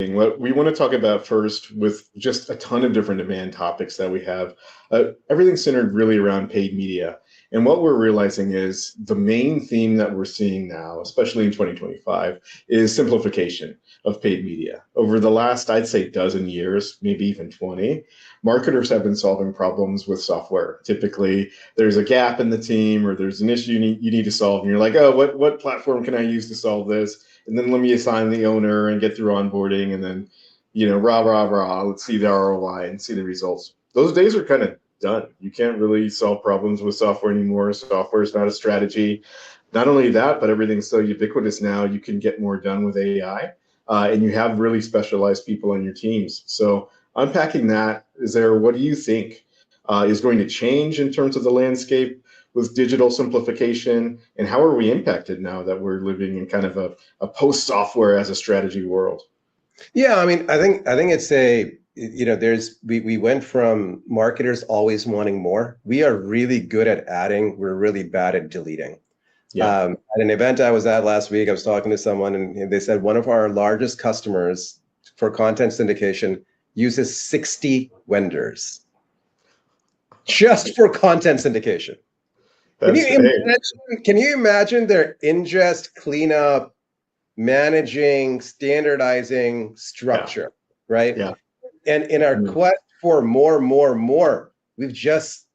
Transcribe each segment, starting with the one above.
interesting. What we want to talk about first, with just a ton of different demand topics that we have, everything's centered really around paid media. And what we're realizing is the main theme that we're seeing now, especially in 2025, is simplification of paid media. Over the last, I'd say, dozen years, maybe even 20, marketers have been solving problems with software. Typically, there's a gap in the team or there's an issue you need to solve, and you're like, oh, what platform can I use to solve this? And then let me assign the owner and get through onboarding, and then, rah, rah, rah, let's see the ROI and see the results. Those days are kind of done. You can't really solve problems with software anymore. Software is not a strategy. Not only that, but everything's so ubiquitous now, you can get more done with AI, and you have really specialized people on your teams. So unpacking that, what do you think is going to change in terms of the landscape with digital simplification, and how are we impacted now that we're living in kind of a post-software as a strategy world? Yeah, I mean, I think it's we went from marketers always wanting more. We are really good at adding. We're really bad at deleting. Yeah. At an event I was at last week, I was talking to someone, and they said one of our largest customers for content syndication uses 60 vendors just for content syndication. Can you imagine their ingest, cleanup, managing, standardizing structure, right? Yeah. And in our quest for more, we've just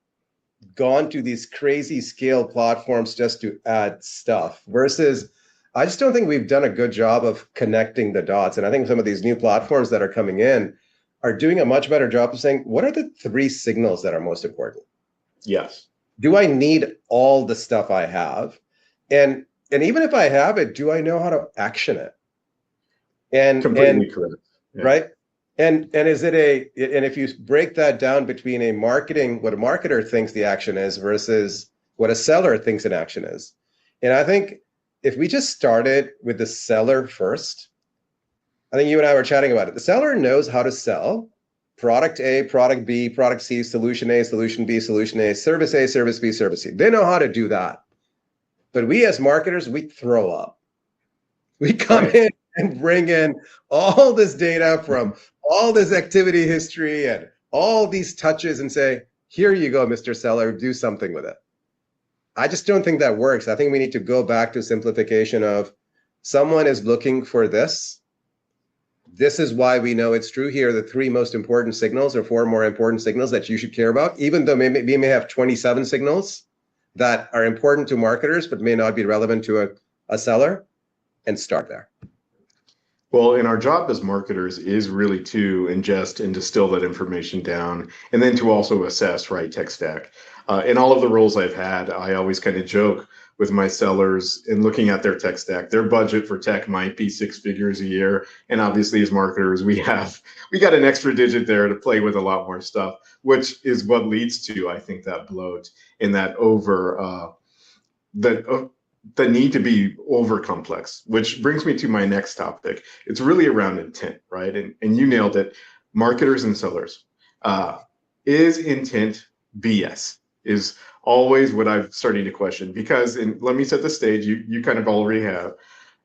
gone to these crazy scale platforms just to add stuff, versus I just don't think we've done a good job of connecting the dots. And I think some of these new platforms that are coming in are doing a much better job of saying, what are the 3 signals that are most important? Yes. Do I need all the stuff I have? And even if I have it, do I know how to action it? Completely correct. Yeah. Right? And if you break that down between what a marketer thinks the action is versus what a seller thinks an action is. And I think if we just started with the seller first, I think you and I were chatting about it. The seller knows how to sell product A, product B, product C, solution A, solution B, solution A, service A, service B, service C. They know how to do that. But we as marketers, we throw up. We come in and bring in all this data from all this activity history and all these touches and say, here you go, Mr. Seller, do something with it. I just don't think that works. I think we need to go back to simplification of someone is looking for this. This is why we know it's true. Here are the 3 most important signals or 4 more important signals that you should care about, even though we may have 27 signals that are important to marketers, but may not be relevant to a seller, and start there. Well, and our job as marketers is really to ingest and distill that information down, and then to also assess, right, tech stack. In all of the roles I've had, I always kind of joke with my sellers in looking at their tech stack. Their budget for tech might be 6 figures a year, and obviously as marketers, we got an extra digit there to play with a lot more stuff, which is what leads to, I think, that bloat and that the need to be over complex, which brings me to my next topic. It's really around intent, right? And you nailed it. Marketers and sellers. Is intent BS? Is always what I'm starting to question, because, and let me set the stage, you kind of already have.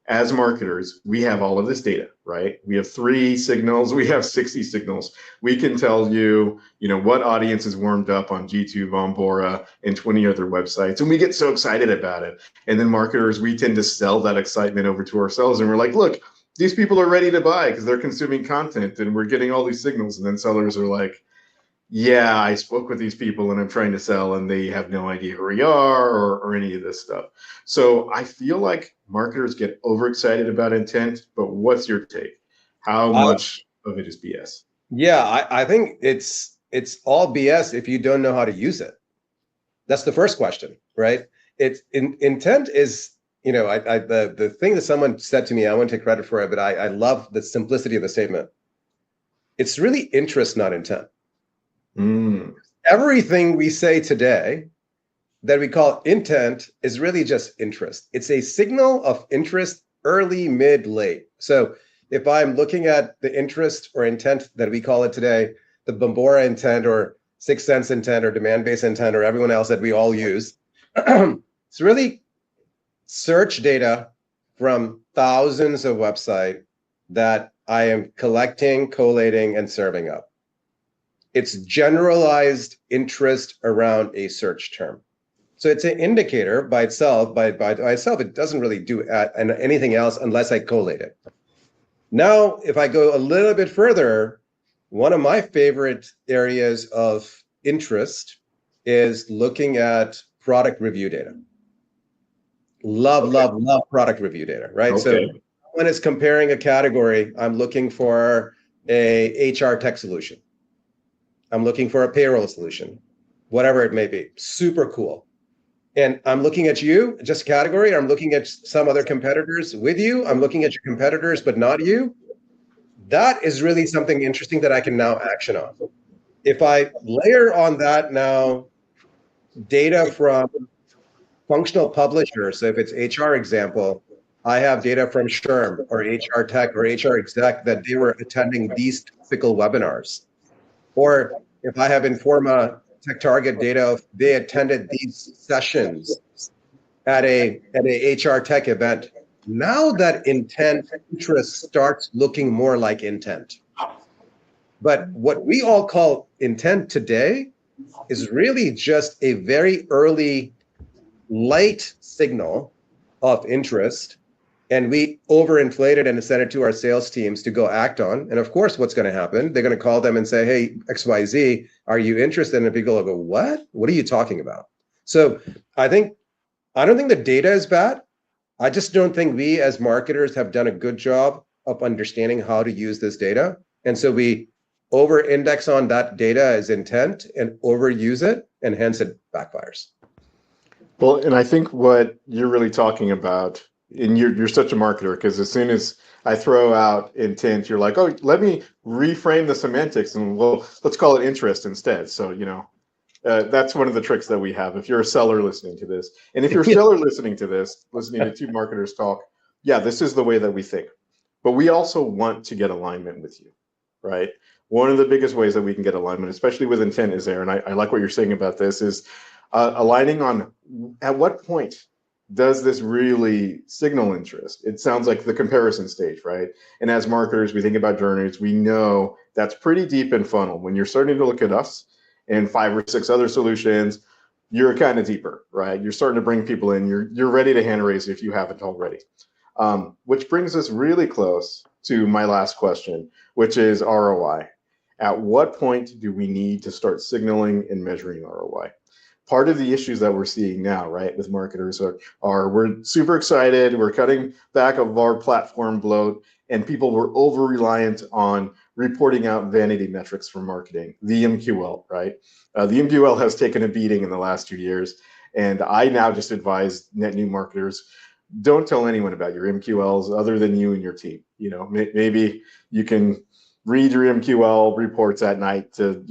As marketers, we have all of this data, right? We have 3 signals, we have 60 signals. We can tell you, what audience is warmed up on YouTube, on Bora, and 20 other websites. And we get so excited about it. And then marketers, we tend to sell that excitement over to ourselves. And we're like, look, these people are ready to buy because they're consuming content and we're getting all these signals. And then sellers are like, yeah, I spoke with these people and I'm trying to sell and they have no idea who we are or any of this stuff. So I feel like marketers get overexcited about intent, but what's your take? How much of it is BS? Yeah, I think it's all BS if you don't know how to use it. That's the first question, right? Intent is, the thing that someone said to me, I won't take credit for it, but I love the simplicity of the statement. It's really interest, not intent. Everything we say today that we call intent is really just interest. It's a signal of interest, early, mid, late. So if I'm looking at the interest or intent that we call it today, the Bambora intent or 6 Sense intent or demand-based intent or everyone else that we all use, it's really search data from thousands of websites that I am collecting, collating, and serving up. It's generalized interest around a search term. So it's an indicator by itself. By itself, it doesn't really do anything else unless I collate it. Now, if I go a little bit further, one of my favorite areas of interest is looking at product review data. Love product review data, right? Okay. So when it's comparing a category, I'm looking for a HR tech solution. I'm looking for a payroll solution, whatever it may be. Super cool. And I'm looking at you, just category. I'm looking at some other competitors with you. I'm looking at your competitors, but not you. That is really something interesting that I can now action on. If I layer on that now data from functional publishers, so if it's HR example, I have data from SHRM or HR Tech or HR Exec that they were attending these typical webinars. Or if I have Informa Tech Target data, they attended these sessions at a HR Tech event. Now that interest starts looking more like intent. But what we all call intent today is really just a very early light signal of interest, and we overinflate it and send it to our sales teams to go act on. And of course, what's going to happen? They're going to call them and say, hey, XYZ, are you interested? And people will go, what? What are you talking about? So I don't think the data is bad. I just don't think we as marketers have done a good job of understanding how to use this data. And so we over-index on that data as intent and overuse it, and hence it backfires. Well, and I think what you're really talking about, and you're such a marketer, because as soon as I throw out intent, you're like, oh, let me reframe the semantics, and well, let's call it interest instead. So, that's one of the tricks that we have. If you're a seller listening to this, and if you're a seller listening to this, listening to two marketers talk, yeah, this is the way that we think. But we also want to get alignment with you, right? One of the biggest ways that we can get alignment, especially with intent, is there, and I like what you're saying about this, is aligning on at what point does this really signal interest? It sounds like the comparison stage, right? And as marketers, we think about journeys. We know that's pretty deep in funnel. When you're starting to look at us and 5 or 6 other solutions, you're kind of deeper, right? You're starting to bring people in. You're ready to hand raise if you haven't already. Which brings us really close to my last question, which is ROI. At what point do we need to start signaling and measuring ROI? Part of the issues that we're seeing now, right, with marketers are we're super excited, we're cutting back of our platform bloat, and people were over-reliant on reporting out vanity metrics for marketing, the MQL, right? The MQL has taken a beating in the last 2 years, and I now just advise net new marketers, don't tell anyone about your MQLs other than you and your team. Maybe you can read your MQL reports at night to,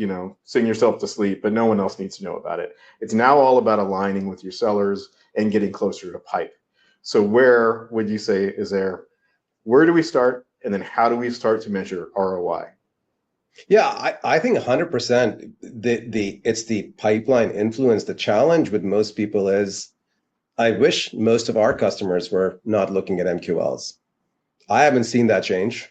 sing yourself to sleep, but no one else needs to know about it. It's now all about aligning with your sellers and getting closer to pipe. So where would you say where do we start? And then how do we start to measure ROI? Yeah, I think 100% it's the pipeline influence. The challenge with most people is I wish most of our customers were not looking at MQLs. I haven't seen that change.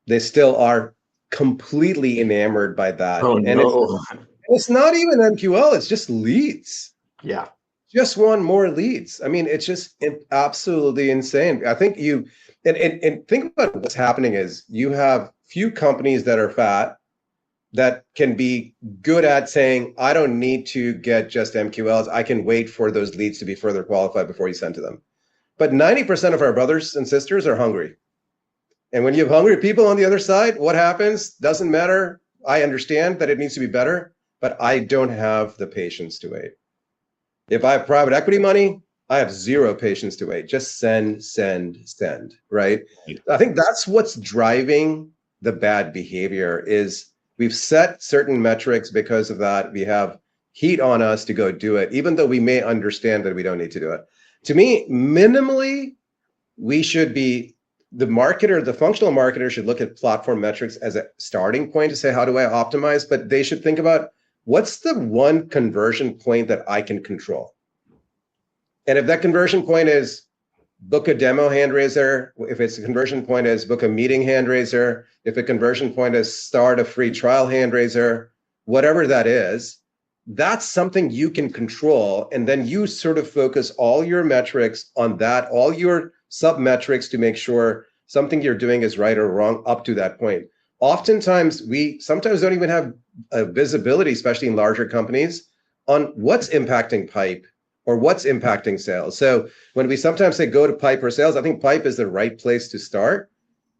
They still are completely enamored by that. Oh, and no. it's not even MQL, it's just leads. Yeah. Just want more leads. I mean, it's just absolutely insane. I think and think about what's happening is you have few companies that are fat that can be good at saying, I don't need to get just MQLs. I can wait for those leads to be further qualified before you send to them. But 90% of our brothers and sisters are hungry. And when you have hungry people on the other side, what happens? Doesn't matter. I understand that it needs to be better, but I don't have the patience to wait. If I have private equity money, I have zero patience to wait. Just send, right? I think that's what's driving the bad behavior is we've set certain metrics because of that. We have heat on us to go do it, even though we may understand that we don't need to do it. To me, minimally, we should be the functional marketer should look at platform metrics as a starting point to say, how do I optimize? But they should think about what's the one conversion point that I can control? And if that conversion point is book a demo hand raiser. If it's a conversion point is book a meeting hand raiser. If a conversion point is start a free trial hand raiser, whatever that is, that's something you can control. And then you sort of focus all your metrics on that, all your sub metrics to make sure something you're doing is right or wrong up to that point. Oftentimes, we sometimes don't even have a visibility, especially in larger companies, on what's impacting pipe or what's impacting sales. So when we sometimes say go to pipe or sales, I think pipe is the right place to start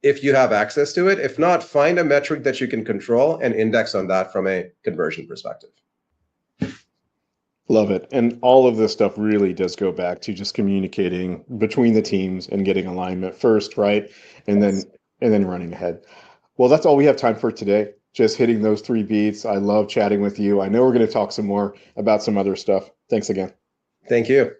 if you have access to it. If not, find a metric that you can control and index on that from a conversion perspective. Love it. And all of this stuff really does go back to just communicating between the teams and getting alignment first, right? And then running ahead. Well, that's all we have time for today. Just hitting those 3 beats. I love chatting with you. I know we're going to talk some more about some other stuff. Thanks again. Thank you.